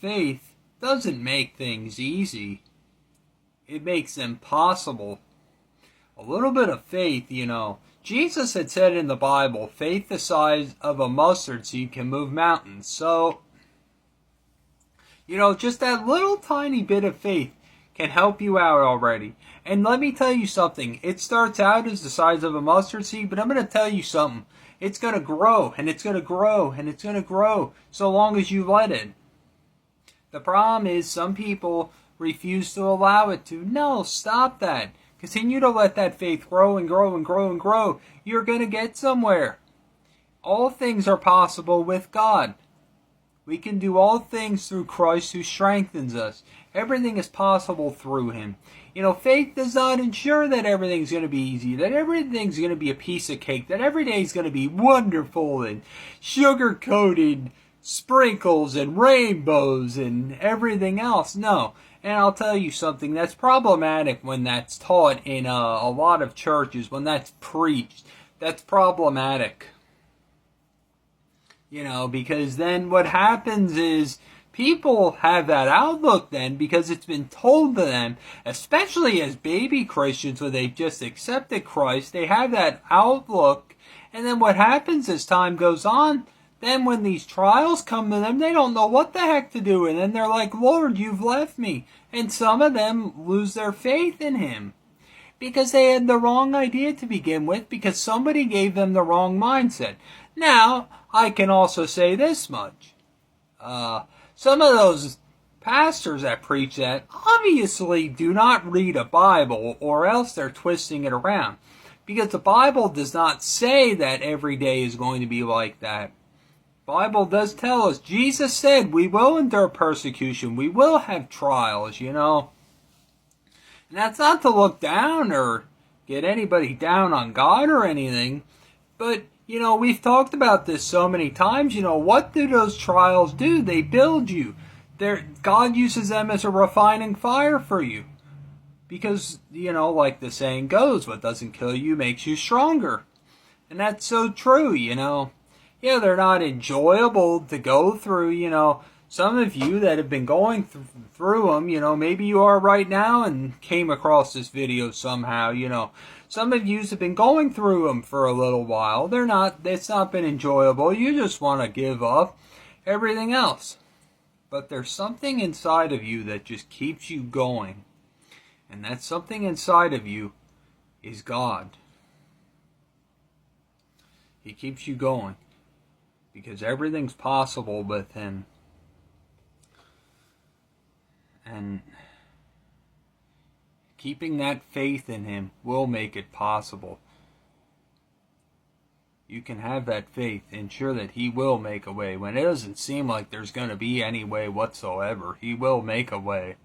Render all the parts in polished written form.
faith doesn't make things easy. It makes them possible. A little bit of faith, Jesus had said in the Bible, faith the size of a mustard seed can move mountains. So, just that little tiny bit of faith can help you out already. And let me tell you something. It starts out as the size of a mustard seed, but I'm going to tell you something. It's going to grow, and it's going to grow, and it's going to grow, so long as you let it. The problem is some people refuse to allow it to. No, stop that. Continue to let that faith grow and grow and grow and grow. You're going to get somewhere. All things are possible with God. We can do all things through Christ who strengthens us. Everything is possible through Him. Faith does not ensure that everything's going to be easy, that everything's going to be a piece of cake, that every day is going to be wonderful and sugar-coated sprinkles and rainbows and everything else. No. And I'll tell you something, that's problematic when that's taught in a lot of churches, when that's preached. That's problematic. Because then what happens is people have that outlook then because it's been told to them, especially as baby Christians when they've just accepted Christ, they have that outlook. And then what happens as time goes on, then when these trials come to them, they don't know what the heck to do. And then they're like, Lord, you've left me. And some of them lose their faith in Him because they had the wrong idea to begin with, because somebody gave them the wrong mindset. Now, I can also say this much. Some of those pastors that preach that obviously do not read a Bible, or else they're twisting it around. Because the Bible does not say that every day is going to be like that. The Bible does tell us, Jesus said we will endure persecution, we will have trials, And that's not to look down or get anybody down on God or anything, but we've talked about this so many times. What do those trials do? They build you. God uses them as a refining fire for you. Because, like the saying goes, what doesn't kill you makes you stronger. And that's so true, Yeah, they're not enjoyable to go through, Some of you that have been going through them, maybe you are right now and came across this video somehow, Some of you have been going through them for a little while. It's not been enjoyable. You just want to give up everything else. But there's something inside of you that just keeps you going. And that something inside of you is God. He keeps you going because everything's possible with Him. And keeping that faith in Him will make it possible. You can have that faith, ensure that He will make a way. When it doesn't seem like there's going to be any way whatsoever, He will make a way.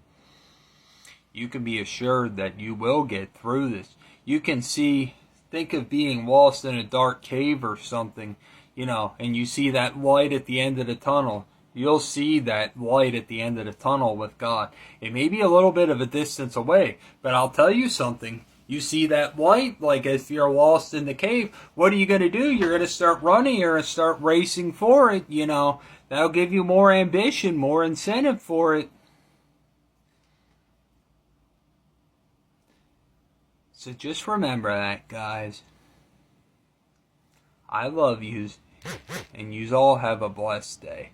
You can be assured that you will get through this. You can think of being lost in a dark cave or something, and you see that light at the end of the tunnel. You'll see that light at the end of the tunnel with God. It may be a little bit of a distance away, but I'll tell you something. You see that light, like if you're lost in the cave, what are you going to do? You're going to start running, you're going to start racing for it, That'll give you more ambition, more incentive for it. So just remember that, guys. I love yous, and yous all have a blessed day.